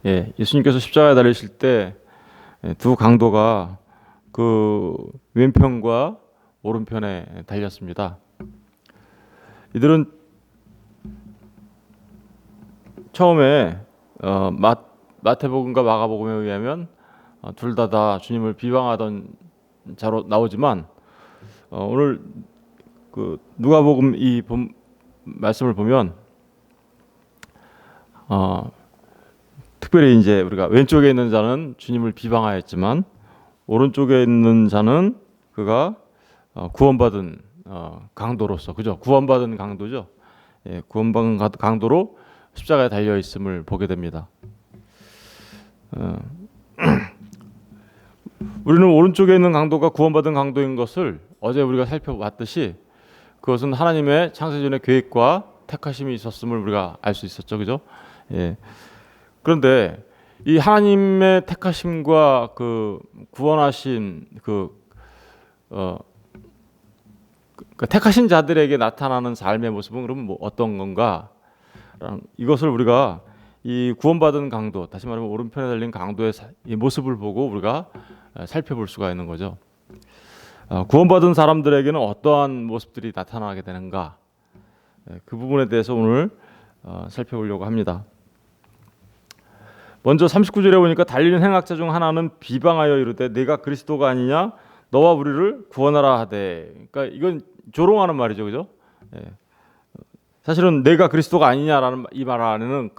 예수님께서 십자가에 달리실 때 두 강도가 그 왼편과 오른편에 달렸습니다. 이들은 처음에 마태복음과 마가복음에 의하면 둘 다 주님을 비방하던 자로 나오지만 오늘 그 누가복음 이 말씀을 보면 특별히 이제 우리가 왼쪽에 있는 자는 주님을 비방하였지만 오른쪽에 있는 자는 그가 구원받은 강도로서, 그죠? 구원받은 강도죠. 구원받은 강도로 십자가에 달려 있음을 보게 됩니다. 우리는 오른쪽에 있는 강도가 구원받은 강도인 것을 어제 우리가 살펴봤듯이 그것은 하나님의 창세전의 계획과 택하심이 있었음을 우리가 알 수 있었죠, 그죠? 그런데 이 하나님의 택하심과 그 구원하신 그 택하신 자들에게 나타나는 삶의 모습은 그러면 뭐 어떤 건가? 이것을 우리가 이 구원받은 강도, 다시 말하면 오른편에 달린 강도의 이 모습을 보고 우리가 살펴볼 수가 있는 거죠. 구원받은 사람들에게는 어떠한 모습들이 나타나게 되는가? 그 부분에 대해서 오늘 살펴보려고 합니다. 먼저 39절에 보니까 달리는 행악자 중 하나는 비방하여 이르되 내가 그리스도가 아니냐 너와 우리를 구원하라 하되. 그러니까 이건 조롱하는 말이죠, 그죠? 사실은 내가 그리스도가 아니냐라는 이 말 안에는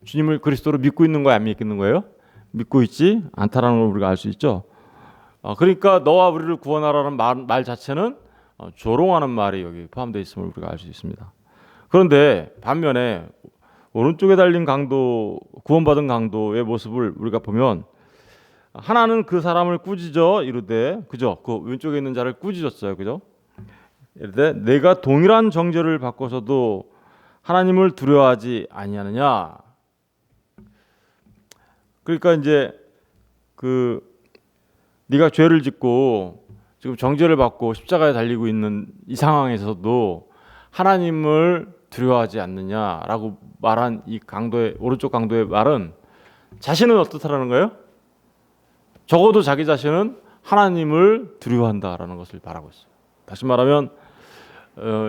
주님을 그리스도로 믿고 있는 거야, 안 믿는 거예요? 믿고 있지 않다라는 걸 우리가 알 수 있죠. 그러니까 너와 우리를 구원하라는 말 자체는 조롱하는 말이 여기 포함되어 있음을 우리가 알 수 있습니다. 그런데 반면에 오른쪽에 달린 강도, 구원받은 강도의 모습을 우리가 보면 하나는 그 사람을 꾸짖어 이르되, 그죠? 그 왼쪽에 있는 자를 꾸짖었어요, 그죠? 이르되 내가 동일한 정죄를 받고서도 하나님을 두려워하지 아니하느냐. 그러니까 이제 네가 죄를 짓고 지금 정죄를 받고 십자가에 달리고 있는 이 상황에서도 하나님을 두려워하지 않느냐라고 말한 이 강도의 오른쪽 강도의 말은 자신은 어떻다라는 거예요? 적어도 자기 자신은 하나님을 두려워한다라는 것을 말하고 있어요. 다시 말하면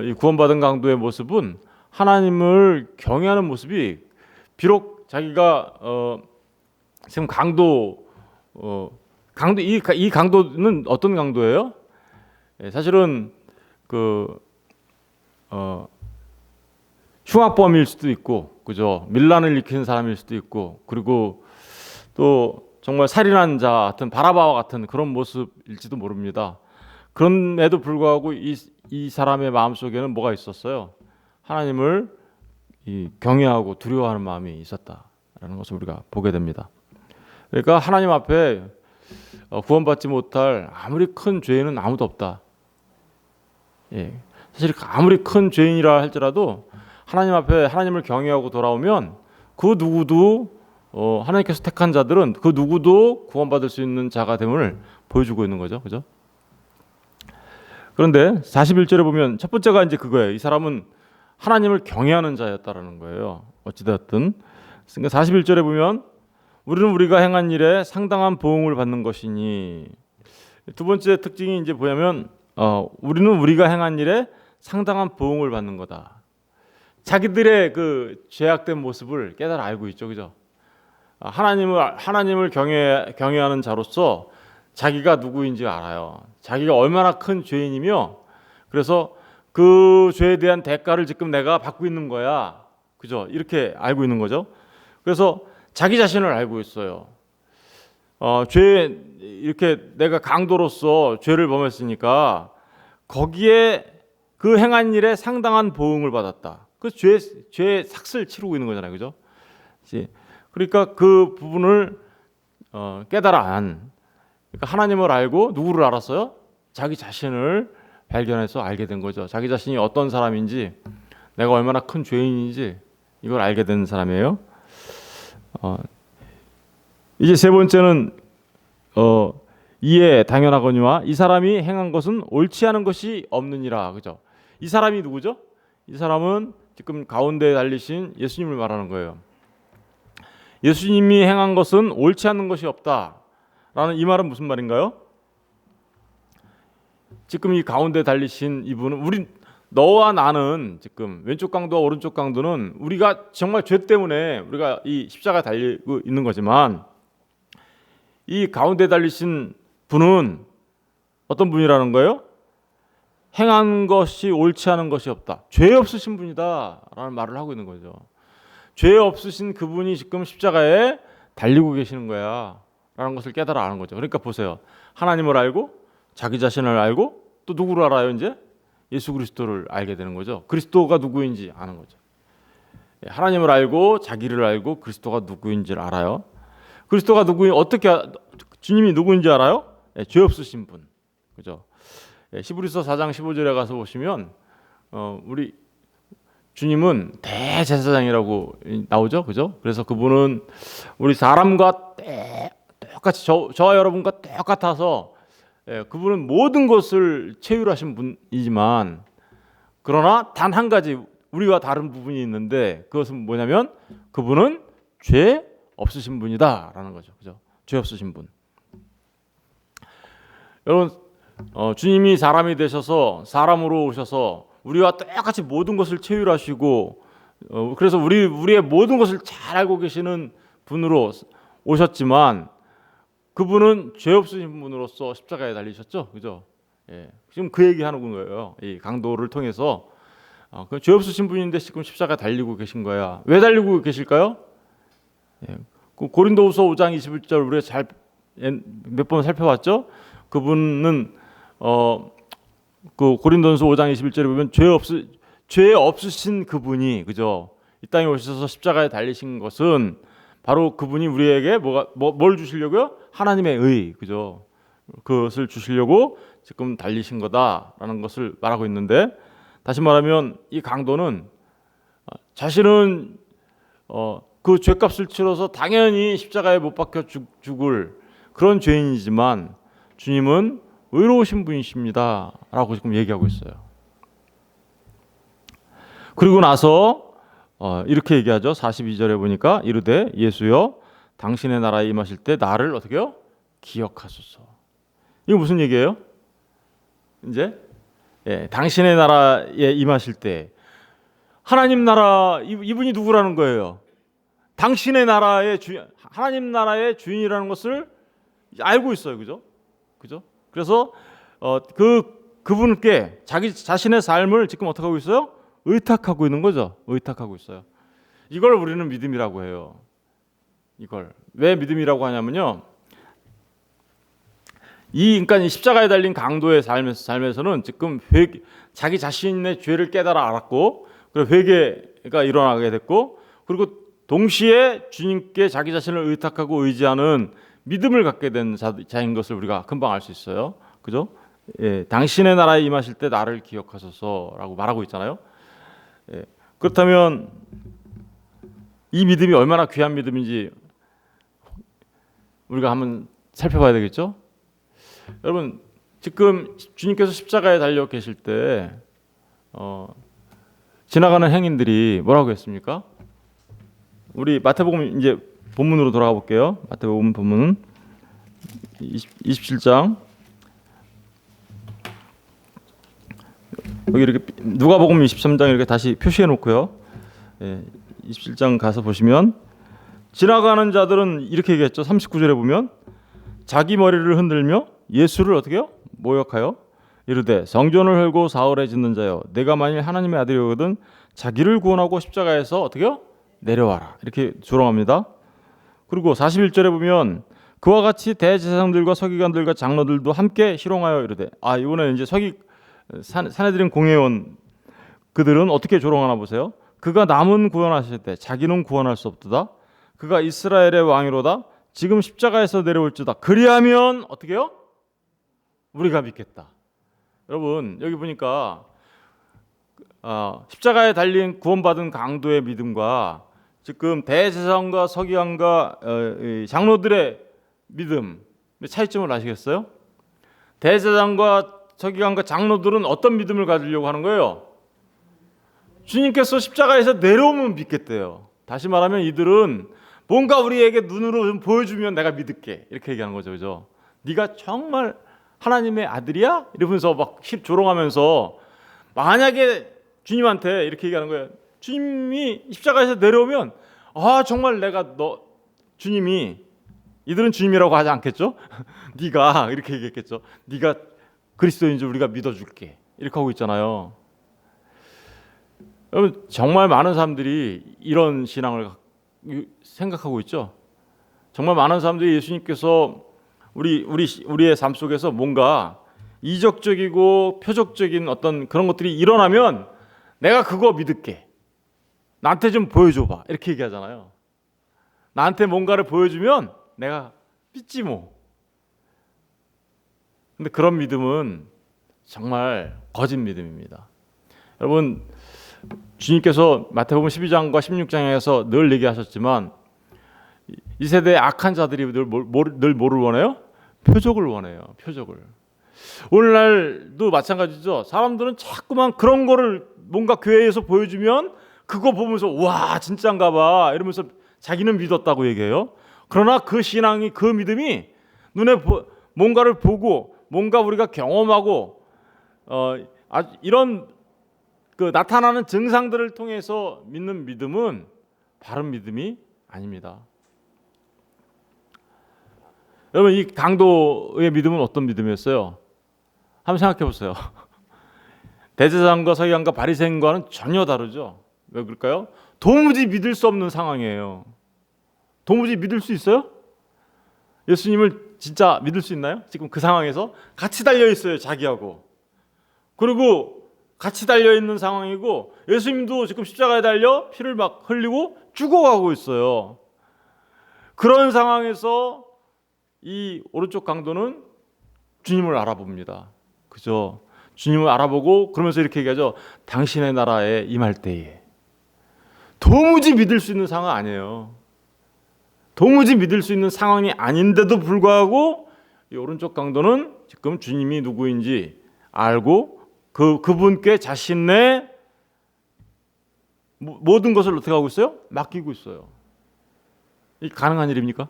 이 구원받은 강도의 모습은 하나님을 경외하는 모습이, 비록 자기가 지금 이 강도는 어떤 강도예요? 사실은 흉악범일 수도 있고, 그죠? 밀란을 일으키는 사람일 수도 있고, 그리고 또 정말 살인한 자 같은 바라바와 같은 그런 모습일지도 모릅니다. 그럼에도 불구하고 이 사람의 마음 속에는 뭐가 있었어요? 하나님을 경외하고 두려워하는 마음이 있었다라는 것을 우리가 보게 됩니다. 그러니까 하나님 앞에 구원받지 못할 아무리 큰 죄인은 아무도 없다. 사실 아무리 큰 죄인이라 할지라도 하나님 앞에 하나님을 경외하고 돌아오면 그 누구도 하나님께서 택한 자들은 그 누구도 구원받을 수 있는 자가 됨을 보여주고 있는 거죠, 그죠? 그런데 41절에 보면 첫 번째가 이제 그거예요. 이 사람은 하나님을 경외하는 자였다라는 거예요. 어찌되었든. 그러니까 41절에 보면 우리는 우리가 행한 일에 상당한 보응을 받는 것이니. 두 번째 특징이 이제 뭐냐면 우리는 우리가 행한 일에 상당한 보응을 받는 거다. 자기들의 그 죄악된 모습을 깨달아 알고 있죠, 그죠? 하나님을 경외하는 자로서 자기가 누구인지 알아요. 자기가 얼마나 큰 죄인이며, 그래서 그 죄에 대한 대가를 지금 내가 받고 있는 거야, 그죠? 이렇게 알고 있는 거죠. 그래서 자기 자신을 알고 있어요. 이렇게 내가 강도로서 죄를 범했으니까 거기에 그 행한 일에 상당한 보응을 받았다. 그 죄의 삭슬 치르고 있는 거잖아요, 그죠? 그러니까 그 부분을 깨달아 그러니까 하나님을 알고 누구를 알았어요? 자기 자신을 발견해서 알게 된 거죠. 자기 자신이 어떤 사람인지, 내가 얼마나 큰 죄인인지 이걸 알게 된 사람이에요. 이제 세 번째는 이에 당연하거니와 이 사람이 행한 것은 옳지 않은 것이 없느니라, 그죠? 이 사람이 누구죠? 이 사람은 지금 가운데에 달리신 예수님을 말하는 거예요. 예수님이 행한 것은 옳지 않는 것이 없다라는 이 말은 무슨 말인가요? 지금 이 가운데 달리신 이분은 너와 나는 지금 왼쪽 강도와 오른쪽 강도는 우리가 정말 죄 때문에 우리가 이 십자가에 달리고 있는 거지만 이 가운데 달리신 분은 어떤 분이라는 거예요? 행한 것이 옳지 않은 것이 없다. 죄 없으신 분이다라는 말을 하고 있는 거죠. 죄 없으신 그분이 지금 십자가에 달리고 계시는 거야 라는 것을 깨달아 아는 거죠. 그러니까 보세요. 하나님을 알고 자기 자신을 알고 또 누구를 알아요? 이제 예수 그리스도를 알게 되는 거죠. 그리스도가 누구인지 아는 거죠. 하나님을 알고 자기를 알고 그리스도가 누구인지를 알아요. 그리스도가 주님이 누구인지 알아요? 죄 없으신 분. 그죠? 히브리서 4장 15절에 가서 보시면 우리 주님은 대제사장이라고 나오죠. 그죠? 그래서 그분은 우리 사람과 똑같이 저와 여러분과 똑같아서 그분은 모든 것을 체휼하신 분이지만 그러나 단 한 가지 우리와 다른 부분이 있는데 그것은 뭐냐면 그분은 죄 없으신 분이다라는 거죠. 그죠? 죄 없으신 분. 여러분 주님이 사람이 되셔서 사람으로 오셔서 우리와 똑같이 모든 것을 체휼하시고 그래서 우리의 모든 것을 잘 알고 계시는 분으로 오셨지만 그분은 죄 없으신 분으로서 십자가에 달리셨죠, 그죠? 지금 그 얘기하는 거예요. 이 강도를 통해서 죄 없으신 분인데 지금 십자가에 달리고 계신 거야. 왜 달리고 계실까요? 그 고린도후서 5장 21절 우리가 잘 몇 번 살펴봤죠. 그분은 그 고린도전서 5장 21절에 보면 죄 없으신 그분이 그죠? 이 땅에 오셔서 십자가에 달리신 것은 바로 그분이 우리에게 뭘 주시려고요? 하나님의 의, 그죠? 그것을 주시려고 지금 달리신 거다라는 것을 말하고 있는데 다시 말하면 이 강도는 자신은 그 죄값을 치러서 당연히 십자가에 못 박혀 죽을 그런 죄인이지만 주님은 의로우신 분이십니다 라고 지금 얘기하고 있어요. 그리고 나서 이렇게 얘기하죠. 42절에 보니까 이르되 예수여 당신의 나라에 임하실 때 나를 어떻게요? 기억하소서. 이거 무슨 얘기예요? 이제 당신의 나라에 임하실 때 하나님 나라 이분이 누구라는 거예요? 당신의 나라의 하나님 나라의 주인이라는 것을 알고 있어요. 그죠? 그죠? 그래서 그분께 자기 자신의 삶을 지금 어떻게 하고 있어요? 의탁하고 있는 거죠. 의탁하고 있어요. 이걸 우리는 믿음이라고 해요. 이걸 왜 믿음이라고 하냐면요. 그러니까 이 십자가에 달린 강도의 삶에서는 지금 자기 자신의 죄를 깨달아 알았고, 그리고 회개가 일어나게 됐고, 그리고 동시에 주님께 자기 자신을 의탁하고 의지하는 믿음을 갖게 된 자인 것을 우리가 금방 알 수 있어요. 그죠? 당신의 나라에 임하실 때 나를 기억하소서라고 말하고 있잖아요. 그렇다면 이 믿음이 얼마나 귀한 믿음인지 우리가 한번 살펴봐야 되겠죠? 여러분 지금 주님께서 십자가에 달려 계실 때 지나가는 행인들이 뭐라고 했습니까? 우리 마태복음 이제 본문으로 돌아가 볼게요. 마태복음 본문 27장 여기 이렇게 누가복음 23장 이렇게 다시 표시해 놓고요. 27장 가서 보시면 지나가는 자들은 이렇게 얘기했죠. 39절에 보면 자기 머리를 흔들며 예수를 어떻게요? 모욕하여 이르되 성전을 헐고 사흘에 짓는 자여 내가 만일 하나님의 아들이거든 자기를 구원하고 십자가에서 어떻게요? 내려와라. 이렇게 조롱합니다. 그리고 41절에 보면 그와 같이 대제사장들과 서기관들과 장로들도 함께 희롱하여 이르되 이번에 이제 사내들인 공회원 그들은 어떻게 조롱하나 보세요. 그가 남은 구원하실 때 자기는 구원할 수 없도다. 그가 이스라엘의 왕이로다. 지금 십자가에서 내려올지다. 그리하면 어떻게요? 우리가 믿겠다. 여러분 여기 보니까 십자가에 달린 구원받은 강도의 믿음과 지금 대제사장과 서기관과 장로들의 믿음 차이점을 아시겠어요? 대제사장과 서기관과 장로들은 어떤 믿음을 가지려고 하는 거예요? 주님께서 십자가에서 내려오면 믿겠대요. 다시 말하면 이들은 뭔가 우리에게 눈으로 좀 보여주면 내가 믿을게. 이렇게 얘기하는 거죠. 그죠? 네가 정말 하나님의 아들이야? 이러면서 막 조롱하면서 만약에 주님한테 이렇게 얘기하는 거예요. 주님이 십자가에서 내려오면 정말 내가 주님이 이들은 주님이라고 하지 않겠죠? 네가 이렇게 얘기했겠죠. 네가 그리스도인 줄 우리가 믿어줄게. 이렇게 하고 있잖아요. 여러분 정말 많은 사람들이 이런 신앙을 생각하고 있죠. 정말 많은 사람들이 예수님께서 우리의 삶 속에서 뭔가 이적적이고 표적적인 어떤 그런 것들이 일어나면 내가 그거 믿을게. 나한테 좀 보여줘봐. 이렇게 얘기하잖아요. 나한테 뭔가를 보여주면 내가 믿지 뭐. 근데 그런 믿음은 정말 거짓 믿음입니다. 여러분 주님께서 마태복음 12장과 16장에서 늘 얘기하셨지만 이 세대의 악한 자들이 늘 뭐를 원해요? 표적을 원해요. 표적을. 오늘날도 마찬가지죠. 사람들은 자꾸만 그런 거를 뭔가 교회에서 보여주면 그거 보면서 와 진짜인가 봐 이러면서 자기는 믿었다고 얘기해요. 그러나 그 신앙이 그 믿음이 눈에 뭔가를 보고 뭔가 우리가 경험하고 이런 그 나타나는 증상들을 통해서 믿는 믿음은 바른 믿음이 아닙니다. 여러분 이 강도의 믿음은 어떤 믿음이었어요? 한번 생각해 보세요. 대제사장과 서기관과 바리새인과는 전혀 다르죠. 왜 그럴까요? 도무지 믿을 수 없는 상황이에요. 도무지 믿을 수 있어요? 예수님을 진짜 믿을 수 있나요? 지금 그 상황에서 같이 달려 있어요, 자기하고. 그리고 같이 달려 있는 상황이고 예수님도 지금 십자가에 달려 피를 막 흘리고 죽어가고 있어요. 그런 상황에서 이 오른쪽 강도는 주님을 알아봅니다. 그죠? 주님을 알아보고 그러면서 이렇게 얘기하죠. 당신의 나라에 임할 때에. 도무지 믿을 수 있는 상황 아니에요. 도무지 믿을 수 있는 상황이 아닌데도 불구하고 이 오른쪽 강도는 지금 주님이 누구인지 알고 그분께 자신의 모든 것을 어떻게 하고 있어요? 맡기고 있어요. 이 가능한 일입니까?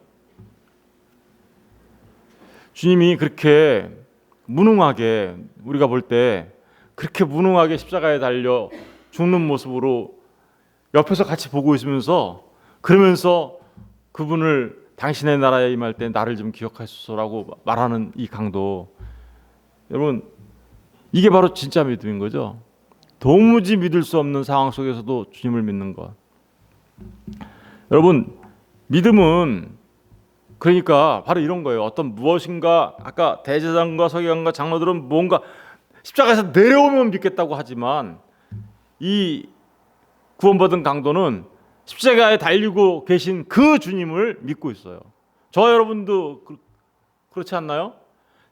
주님이 그렇게 무능하게 우리가 볼 때 그렇게 무능하게 십자가에 달려 죽는 모습으로 옆에서 같이 보고 있으면서 그러면서 그분을 당신의 나라에 임할 때 나를 좀 기억하소서라고 말하는 이 강도, 여러분 이게 바로 진짜 믿음인 거죠. 도무지 믿을 수 없는 상황 속에서도 주님을 믿는 것. 여러분 믿음은 그러니까 바로 이런 거예요. 어떤 무엇인가 아까 대제사장과 서기관과 장로들은 뭔가 십자가에서 내려오면 믿겠다고 하지만 이 구원받은 강도는 십자가에 달리고 계신 그 주님을 믿고 있어요. 저 여러분도 그렇지 않나요?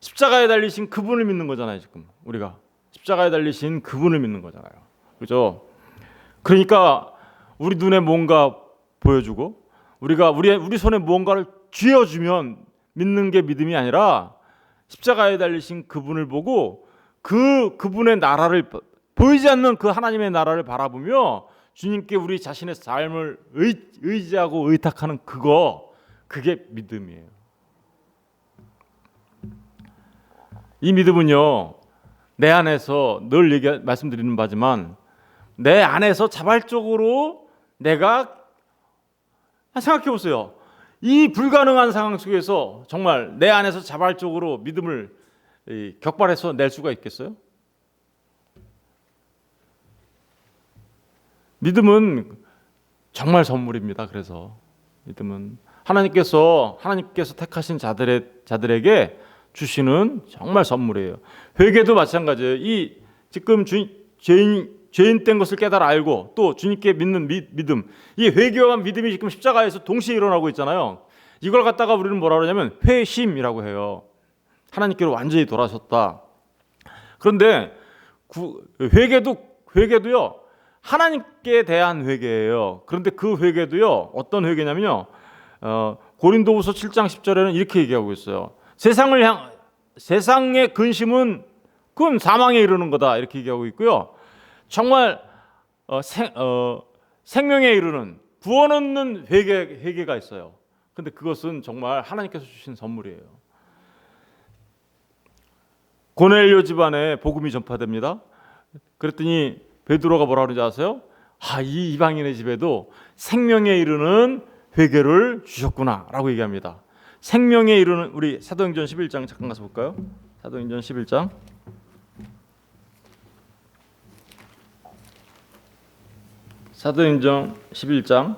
십자가에 달리신 그분을 믿는 거잖아요. 지금 우리가 십자가에 달리신 그분을 믿는 거잖아요. 그렇죠? 그러니까 우리 눈에 뭔가 보여주고 우리가 우리 손에 무언가를 쥐어주면 믿는 게 믿음이 아니라 십자가에 달리신 그분을 보고 그분의 나라를 보이지 않는 그 하나님의 나라를 바라보며 주님께 우리 자신의 삶을 의지하고 의탁하는 그게 믿음이에요. 이 믿음은요 내 안에서 늘 말씀드리는 바지만 내 안에서 자발적으로 내가 생각해 보세요. 이 불가능한 상황 속에서 정말 내 안에서 자발적으로 믿음을 격발해서 낼 수가 있겠어요? 믿음은 정말 선물입니다. 그래서 믿음은 하나님께서 택하신 자들에게 주시는 정말 선물이에요. 회개도 마찬가지예요. 이 지금 죄인 된 것을 깨달아 알고 또 주님께 믿는 믿음, 이 회개와 믿음이 지금 십자가에서 동시에 일어나고 있잖아요. 이걸 갖다가 우리는 뭐라 그러냐면 회심이라고 해요. 하나님께로 완전히 돌아섰다. 그런데 회개도요 하나님께 대한 회개예요. 그런데 그 회개도요 어떤 회개냐면요 고린도후서 7장 10절에는 이렇게 얘기하고 있어요. 세상의 근심은 그건 사망에 이르는 거다 이렇게 얘기하고 있고요. 정말 생명에 이르는 구원 얻는 회개가 있어요. 근데 그것은 정말 하나님께서 주신 선물이에요. 고넬료 집안에 복음이 전파됩니다. 그랬더니 베드로가 뭐라 그러는지 아세요? 이 이방인의 집에도 생명에 이르는 회개를 주셨구나라고 얘기합니다. 생명에 이르는, 우리 사도행전 11장 잠깐 가서 볼까요? 사도행전 11장. 사도행전 11장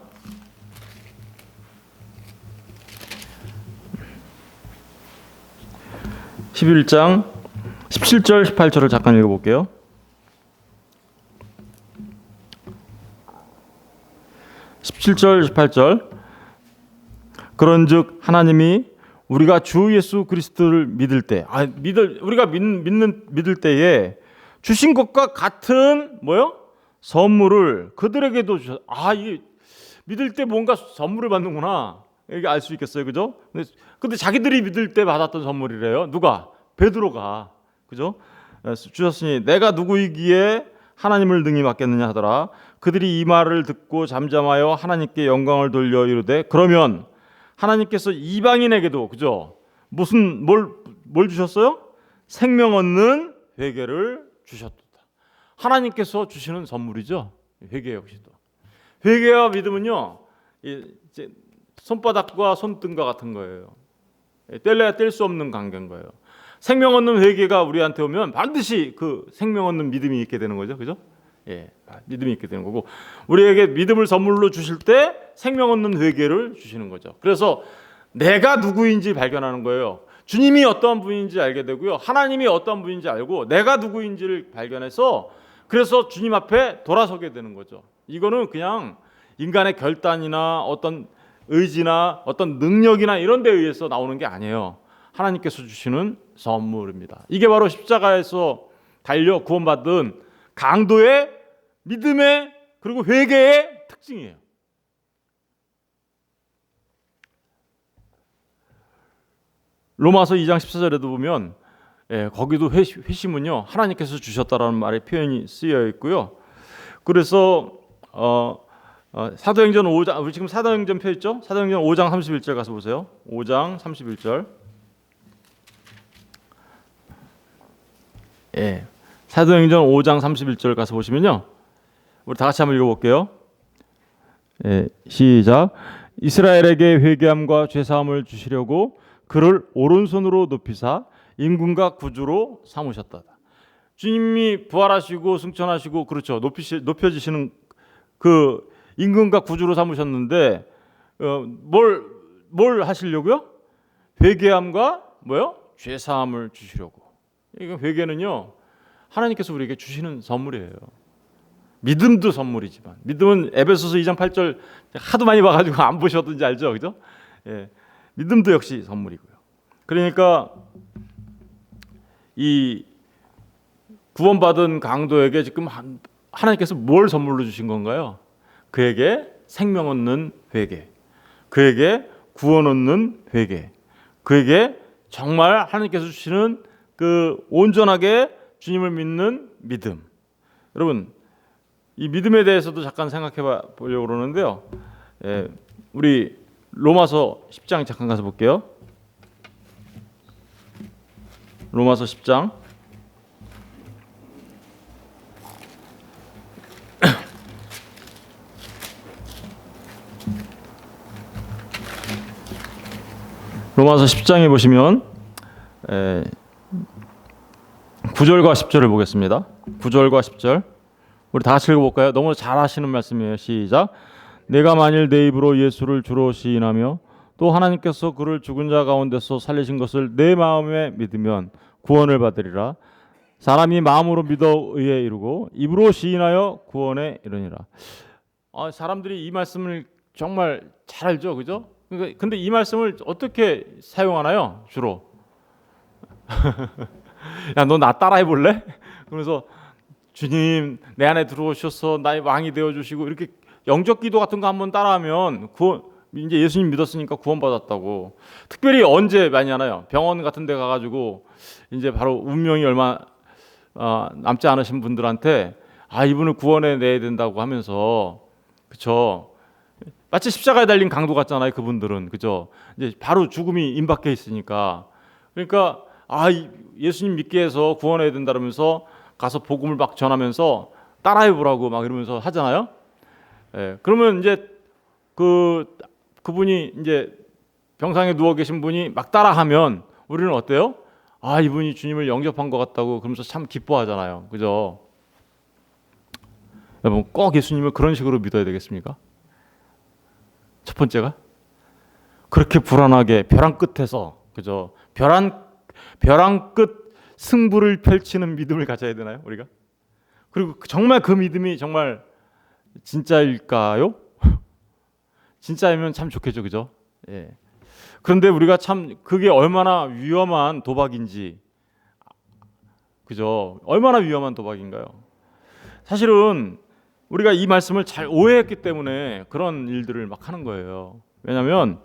17절 18절을 잠깐 읽어볼게요. 17절 18절. 그런즉 하나님이 우리가 주 예수 그리스도를 믿을 때, 우리가 믿을 때에 주신 것과 같은 뭐요? 선물을 그들에게도 주셨. 이 믿을 때 뭔가 선물을 받는구나. 이게 알 수 있겠어요, 그죠? 근데 자기들이 믿을 때 받았던 선물이래요. 누가? 베드로가, 그죠? 주셨으니 내가 누구이기에 하나님을 능히 맡겠느냐 하더라. 그들이 이 말을 듣고 잠잠하여 하나님께 영광을 돌려 이르되, 그러면 하나님께서 이방인에게도, 그죠? 뭘 주셨어요? 생명 얻는 회개를 주셨다. 하나님께서 주시는 선물이죠. 회개 역시도. 회개와 믿음은요, 이제 손바닥과 손등과 같은 거예요. 뗄래야 뗄 수 없는 관계인 거예요. 생명 얻는 회개가 우리한테 오면 반드시 그 생명 얻는 믿음이 있게 되는 거죠, 그죠? 믿음이 있게 되는 거고, 우리에게 믿음을 선물로 주실 때 생명 얻는 회개를 주시는 거죠. 그래서 내가 누구인지 발견하는 거예요. 주님이 어떠한 분인지 알게 되고요, 하나님이 어떠한 분인지 알고 내가 누구인지를 발견해서 그래서 주님 앞에 돌아서게 되는 거죠. 이거는 그냥 인간의 결단이나 어떤 의지나 어떤 능력이나 이런 데에 의해서 나오는 게 아니에요. 하나님께서 주시는 선물입니다. 이게 바로 십자가에서 달려 구원받은 강도의 믿음의 그리고 회개의 특징이에요. 로마서 2장 14절에도 보면 거기도 회심은요 하나님께서 주셨다라는 말의 표현이 쓰여 있고요. 그래서 사도행전 5장, 우리 지금 사도행전 펴 있죠? 사도행전 5장 31절 가서 보세요. 5장 31절. 사도행전 5장 31절 가서 보시면요, 우리 다 같이 한번 읽어볼게요. 시작. 이스라엘에게 회개함과 죄사함을 주시려고 그를 오른손으로 높이사 임금과 구주로 삼으셨다. 주님이 부활하시고 승천하시고, 그렇죠, 높여지시는 그 임금과 구주로 삼으셨는데 뭘 하시려고요? 회개함과 뭐요? 죄사함을 주시려고. 이거 회개는요 하나님께서 우리에게 주시는 선물이에요. 믿음도 선물이지만, 믿음은 에베소서 2장 8절 하도 많이 봐가지고 안 보셨던지 알죠, 그죠? 믿음도 역시 선물이고요. 그러니까 이 구원받은 강도에게 지금 하나님께서 뭘 선물로 주신 건가요? 그에게 생명 얻는 회개, 그에게 구원 얻는 회개, 그에게 정말 하나님께서 주시는 그 온전하게 주님을 믿는 믿음. 여러분, 이 믿음에 대해서도 잠깐 생각해 보려고 그러는데요. 우리 로마서 10장 잠깐 가서 볼게요. 로마서 10장. 로마서 10장에 보시면 9절과 10절을 보겠습니다. 9절과 10절. 우리 다 같이 읽어볼까요? 너무 잘 하시는 말씀이에요. 시작. 내가 만일 내 입으로 예수를 주로 시인하며 또 하나님께서 그를 죽은 자 가운데서 살리신 것을 내 마음에 믿으면 구원을 받으리라. 사람이 마음으로 믿어 의에 이르고 입으로 시인하여 구원에 이르니라. 사람들이 이 말씀을 정말 잘 알죠, 그죠? 근데 이 말씀을 어떻게 사용하나요? 주로 야, 너 나 따라해 볼래? 그러면서 주님 내 안에 들어오셔서 나의 왕이 되어 주시고, 이렇게 영적 기도 같은 거 한번 따라하면 이제 예수님 믿었으니까 구원받았다고. 특별히 언제 많이 하나요? 병원 같은 데 가가지고 이제 바로 운명이 얼마 남지 않으신 분들한테 이분을 구원해 내야 된다고 하면서, 그쵸, 마치 십자가에 달린 강도 같잖아요. 그분들은 그죠? 이제 바로 죽음이 임박해 있으니까. 그러니까 예수님 믿게 해서 구원해야 된다면서 가서 복음을 막 전하면서 따라해 보라고 막 이러면서 하잖아요. 예, 그러면 이제 그분이 이제 병상에 누워 계신 분이 막 따라하면 우리는 어때요? 이분이 주님을 영접한 것 같다고 그러면서 참 기뻐하잖아요. 그죠? 여러분 꼭 예수님을 그런 식으로 믿어야 되겠습니까? 첫 번째가 그렇게 불안하게 벼랑 끝에서 그죠? 벼랑 끝 승부를 펼치는 믿음을 가져야 되나요, 우리가? 그리고 정말 그 믿음이 정말 진짜일까요? 진짜이면 참 좋겠죠, 그죠? 예. 그런데 우리가 참 그게 얼마나 위험한 도박인지, 그죠? 얼마나 위험한 도박인가요? 사실은 우리가 이 말씀을 잘 오해했기 때문에 그런 일들을 막 하는 거예요. 왜냐하면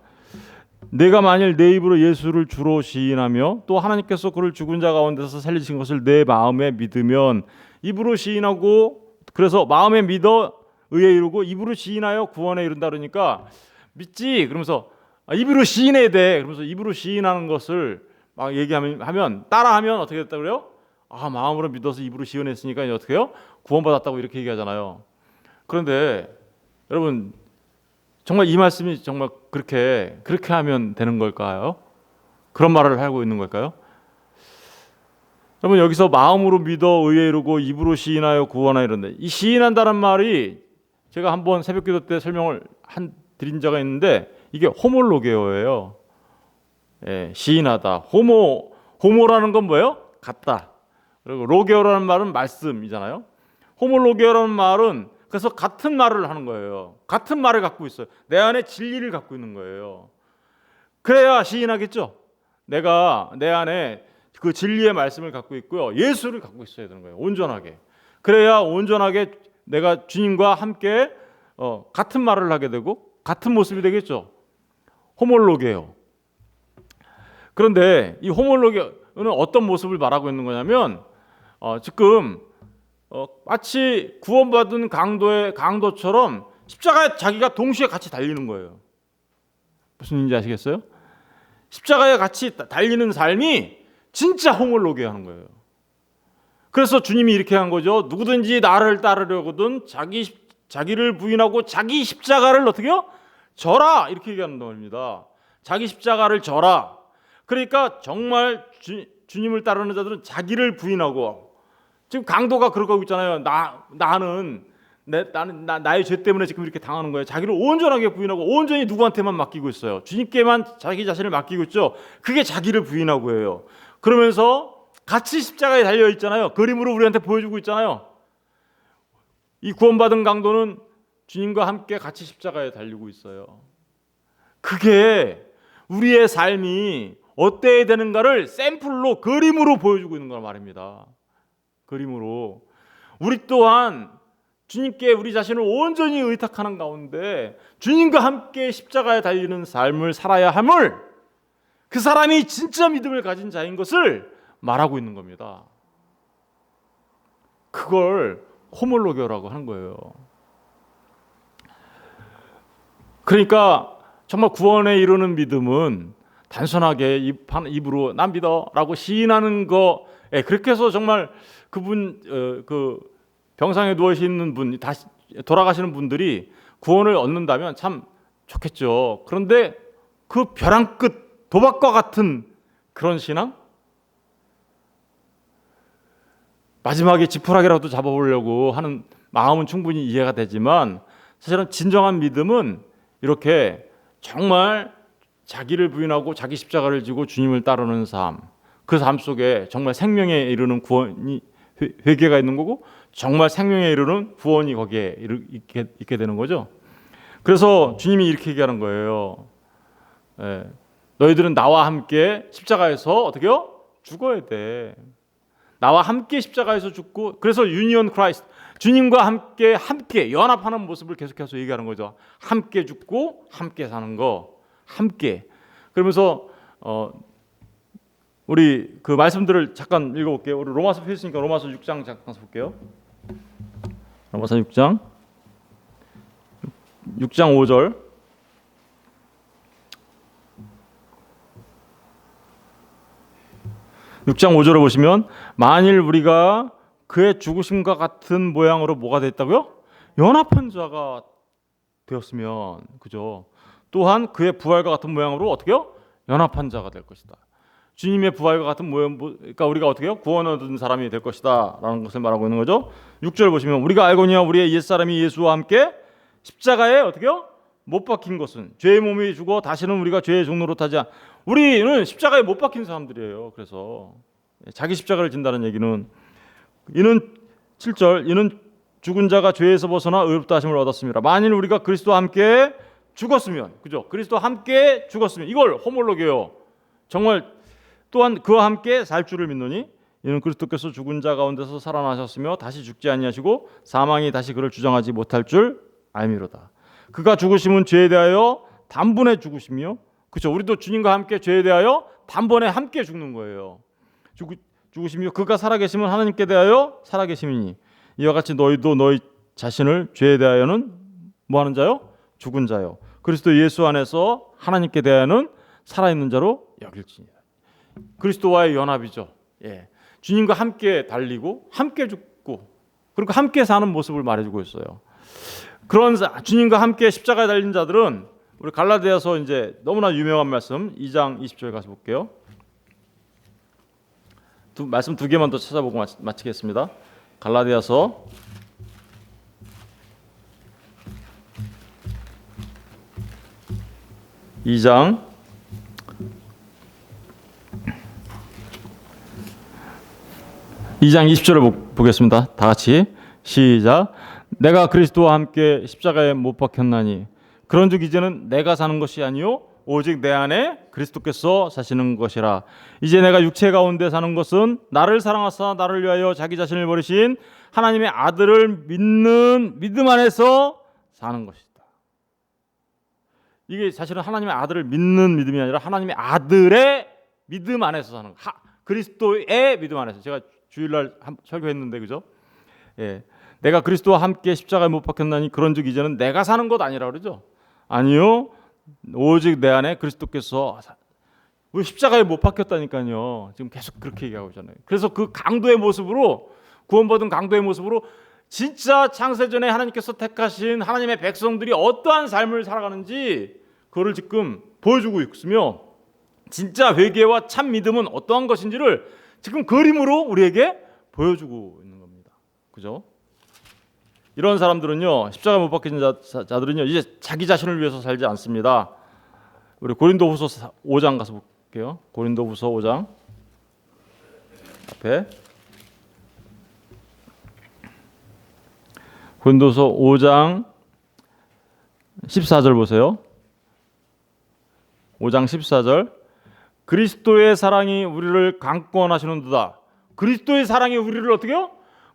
내가 만일 내 입으로 예수를 주로 시인하며 또 하나님께서 그를 죽은 자 가운데서 살리신 것을 내 마음에 믿으면 입으로 시인하고 그래서 마음에 믿어 의에 이르고 입으로 시인하여 구원에 이른다 그러니까 믿지 그러면서 입으로 시인해야 돼 그러면서 입으로 시인하는 것을 막 얘기하면 따라하면 어떻게 됐다 그래요? 마음으로 믿어서 입으로 시인했으니까 이제 어떻게 해요? 구원받았다고 이렇게 얘기하잖아요. 그런데 여러분 정말 이 말씀이 정말 그렇게 하면 되는 걸까요? 그런 말을 하고 있는 걸까요? 여러분 여기서 마음으로 믿어 의에 이르고 입으로 시인하여 구원하여 이런데 이 시인한다는 말이 제가 한번 새벽기도 때 설명을 드린 적이 있는데 이게 호몰로게오예요. 예, 시인하다. 호모라는 건 뭐예요? 같다. 그리고 로게오라는 말은 말씀이잖아요. 호몰로게오라는 말은 그래서 같은 말을 하는 거예요. 같은 말을 갖고 있어요. 내 안에 진리를 갖고 있는 거예요. 그래야 시인하겠죠. 내가 내 안에 그 진리의 말씀을 갖고 있고요. 예수를 갖고 있어야 되는 거예요. 온전하게. 그래야 온전하게 내가 주님과 함께 같은 말을 하게 되고 같은 모습이 되겠죠. 호몰로게요. 그런데 이 호몰로게는 어떤 모습을 말하고 있는 거냐면 지금 마치 구원받은 강도처럼 십자가에 자기가 동시에 같이 달리는 거예요. 무슨 얘기인지 아시겠어요? 십자가에 같이 달리는 삶이 진짜 호몰로게 하는 거예요. 그래서 주님이 이렇게 한 거죠. 누구든지 나를 따르려거든 자기를 부인하고 자기 십자가를 어떻게 해요? 져라 이렇게 얘기하는 겁니다. 자기 십자가를 져라. 그러니까 정말 주님을 따르는 자들은 자기를 부인하고 지금 강도가 그러고 있잖아요. 나의 죄 때문에 지금 이렇게 당하는 거예요. 자기를 온전하게 부인하고 온전히 누구한테만 맡기고 있어요. 주님께만 자기 자신을 맡기고 있죠. 그게 자기를 부인하고 해요. 그러면서 같이 십자가에 달려 있잖아요. 그림으로 우리한테 보여주고 있잖아요. 이 구원받은 강도는 주님과 함께 같이 십자가에 달리고 있어요. 그게 우리의 삶이 어때야 되는가를 샘플로 그림으로 보여주고 있는 걸 말입니다. 그림으로 우리 또한 주님께 우리 자신을 온전히 의탁하는 가운데 주님과 함께 십자가에 달리는 삶을 살아야 함을 그 사람이 진짜 믿음을 가진 자인 것을 말하고 있는 겁니다. 그걸 호몰로게라고 하는 거예요. 그러니까 정말 구원에 이르는 믿음은 단순하게 입으로 난 믿어라고 시인하는 거 그렇게 해서 정말 그분 그 병상에 누워 있는 분 다시 돌아가시는 분들이 구원을 얻는다면 참 좋겠죠. 그런데 그 벼랑 끝 도박과 같은 그런 신앙? 마지막에 지푸라기라도 잡아보려고 하는 마음은 충분히 이해가 되지만 사실은 진정한 믿음은 이렇게 정말 자기를 부인하고 자기 십자가를 지고 주님을 따르는 삶, 그 삶 속에 정말 생명에 이르는 구원이 회개가 있는 거고 정말 생명에 이르는 구원이 거기에 있게 되는 거죠. 그래서 주님이 이렇게 얘기하는 거예요. 너희들은 나와 함께 십자가에서 어떻게요? 죽어야 돼. 나와 함께 십자가에서 죽고 그래서 유니온 크라이스트 주님과 함께 연합하는 모습을 계속해서 얘기하는 거죠. 함께 죽고 함께 사는 거 함께. 그러면서 우리 그 말씀들을 잠깐 읽어볼게요. 우리 로마서 펴주시니까 로마서 6장 잠깐 볼게요. 로마서 6장 5절 6장 5절을 보시면 만일 우리가 그의 죽으심과 같은 모양으로 뭐가 됐다고요? 연합한 자가 되었으면, 그죠? 또한 그의 부활과 같은 모양으로 어떻게요? 연합한 자가 될 것이다. 주님의 부활과 같은 모양, 그러니까 우리가 어떻게요? 구원 얻은 사람이 될 것이다라는 것을 말하고 있는 거죠. 6절 보시면 우리가 알거니와 우리의 옛사람이 예수와 함께 십자가에 어떻게요? 못 박힌 것은 죄의 몸이 죽어 다시는 우리가 죄의 종로로 타지 않. 우리는 십자가에 못 박힌 사람들이에요. 그래서 자기 십자가를 진다는 얘기는 이는 7절 이는 죽은 자가 죄에서 벗어나 의롭다 하심을 얻었습니다. 만일 우리가 그리스도와 함께 죽었으면, 그죠? 그리스도와 함께 죽었으면 이걸 호몰로게요. 정말 또한 그와 함께 살 줄을 믿노니 이는 그리스도께서 죽은 자 가운데서 살아나셨으며 다시 죽지 아니하시고 사망이 다시 그를 주장하지 못할 줄 알미로다. 그가 죽으심은 죄에 대하여 단번에 죽으시며, 그렇죠? 우리도 주님과 함께 죄에 대하여 단번에 함께 죽는 거예요. 죽으시며 그가 살아계심은 하나님께 대하여 살아계심이니 이와 같이 너희도 너희 자신을 죄에 대하여는 뭐하는 자요? 죽은 자요. 그리스도 예수 안에서 하나님께 대하여는 살아있는 자로 여길지니라. 그리스도와의 연합이죠. 예. 주님과 함께 달리고 함께 죽고 그리고 함께 사는 모습을 말해주고 있어요. 그런 주님과 함께 십자가에 달린 자들은 우리 갈라디아서 이제 너무나 유명한 말씀 2장 20절 가서 볼게요. 말씀 두 개만 더 찾아보고 마치겠습니다. 갈라디아서 2장 20절을 보겠습니다. 다 같이 시작. 내가 그리스도와 함께 십자가에 못 박혔나니 그런즉 이제는 내가 사는 것이 아니요 오직 내 안에 그리스도께서 사시는 것이라. 이제 내가 육체 가운데 사는 것은 나를 사랑하사 나를 위하여 자기 자신을 버리신 하나님의 아들을 믿는 믿음 안에서 사는 것이다. 이게 사실은 하나님의 아들을 믿는 믿음이 아니라 하나님의 아들의 믿음 안에서 사는 것. 그리스도의 믿음 안에서. 제가 주일날 설교했는데 그죠? 예, 내가 그리스도와 함께 십자가에 못 박혔나니 그런즉 이제는 내가 사는 것 아니라 그러죠? 아니요, 오직 내 안에 그리스도께서. 우리 십자가에 못 박혔다니까요. 지금 계속 그렇게 얘기하고 있잖아요. 그래서 그 강도의 모습으로, 구원받은 강도의 모습으로 진짜 창세전에 하나님께서 택하신 하나님의 백성들이 어떠한 삶을 살아가는지 그거를 지금 보여주고 있으며, 진짜 회개와 참 믿음은 어떠한 것인지를 지금 그림으로 우리에게 보여주고 있는 겁니다. 그죠? 이런 사람들은요, 십자가 못 박힌 자들은요, 이제 자기 자신을 위해서 살지 않습니다. 우리 고린도후서 5장 가서 볼게요. 고린도후서 5장 앞에 고린도서 5장 14절 보세요. 5장 14절. 그리스도의 사랑이 우리를 강권하시는도다. 그리스도의 사랑이 우리를 어떻게요?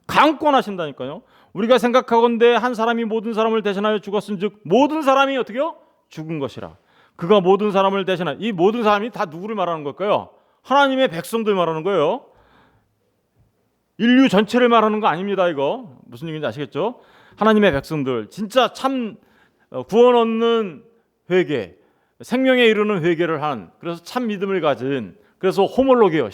강권하신다니까요. 우리가 생각하건대 한 사람이 모든 사람을 대신하여 죽었은즉 모든 사람이 어떻게요? 죽은 것이라. 그가 모든 사람을 대신하여. 이 모든 사람이 다 누구를 말하는 걸까요? 하나님의 백성들 말하는 거예요. 인류 전체를 말하는 거 아닙니다. 이거 무슨 얘기인지 아시겠죠? 하나님의 백성들, 진짜 참 구원 얻는 회개, 생명에 이르는 회개를 한, 그래서 참 믿음을 가진, 그래서 호몰로게요.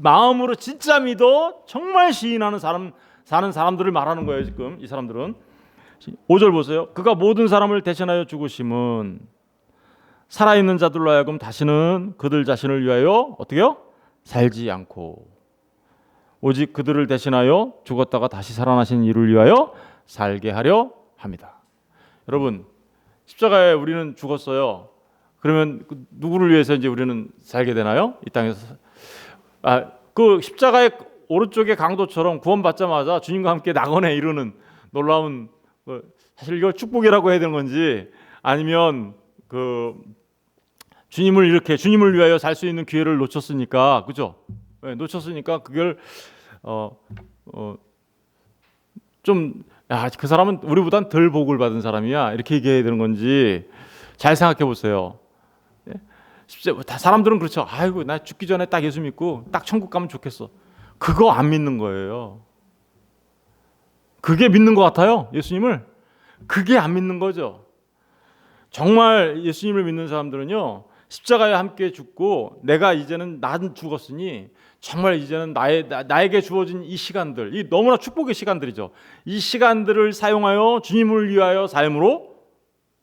마음으로 진짜 믿어 정말 시인하는 사람, 사는 사람들을 말하는 거예요. 지금 이 사람들은 5절 보세요. 그가 모든 사람을 대신하여 죽으심은 살아있는 자들로 하여금 다시는 그들 자신을 위하여 어떻게요? 살지 않고 오직 그들을 대신하여 죽었다가 다시 살아나신 이를 위하여 살게 하려 합니다. 여러분, 십자가에 우리는 죽었어요. 그러면 누구를 위해서 이제 우리는 살게 되나요? 이 땅에서. 그 십자가의 오른쪽의 강도처럼 구원받자마자 주님과 함께 낙원에 이르는 놀라운, 사실 이걸 축복이라고 해야 되는 건지 아니면 주님을 위하여 살 수 있는 기회를 놓쳤으니까, 그죠? 네, 놓쳤으니까 그걸 그 사람은 우리보단 덜 복을 받은 사람이야 이렇게 얘기해야 되는 건지 잘 생각해 보세요. 사람들은 그렇죠. 아이고, 나 죽기 전에 딱 예수 믿고 딱 천국 가면 좋겠어. 그거 안 믿는 거예요. 그게 믿는 것 같아요, 예수님을. 그게 안 믿는 거죠. 정말 예수님을 믿는 사람들은요, 십자가에 함께 죽고 내가 이제는 난 죽었으니 정말 이제는 나에게 주어진 이 시간들, 이 너무나 축복의 시간들이죠. 이 시간들을 사용하여 주님을 위하여 삶으로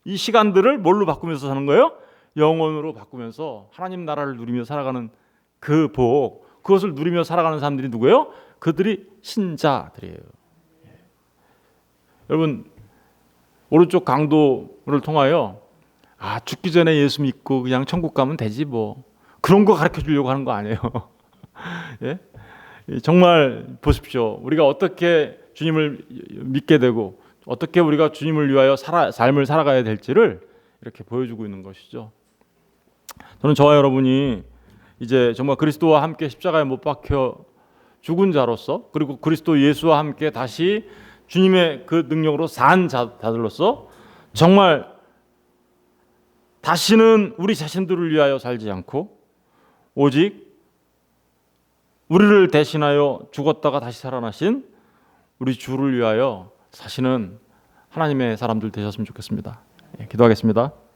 이 시간들을 뭘로 바꾸면서 사는 거예요? 영혼으로 바꾸면서 하나님 나라를 누리며 살아가는 그 복, 그것을 누리며 살아가는 사람들이 누구예요? 그들이 신자들이에요. 여러분, 오른쪽 강도를 통하여 죽기 전에 예수 믿고 그냥 천국 가면 되지 뭐, 그런 거 가르쳐 주려고 하는 거 아니에요. 예? 정말 보십시오. 우리가 어떻게 주님을 믿게 되고 어떻게 우리가 주님을 위하여 삶을 살아가야 될지를 이렇게 보여주고 있는 것이죠. 저는 저와 여러분이 이제 정말 그리스도와 함께 십자가에 못 박혀 죽은 자로서, 그리고 그리스도 예수와 함께 다시 주님의 그 능력으로 산 자들로서 정말 다시는 우리 자신들을 위하여 살지 않고 오직 우리를 대신하여 죽었다가 다시 살아나신 우리 주를 위하여 사시는 하나님의 사람들 되셨으면 좋겠습니다. 기도하겠습니다.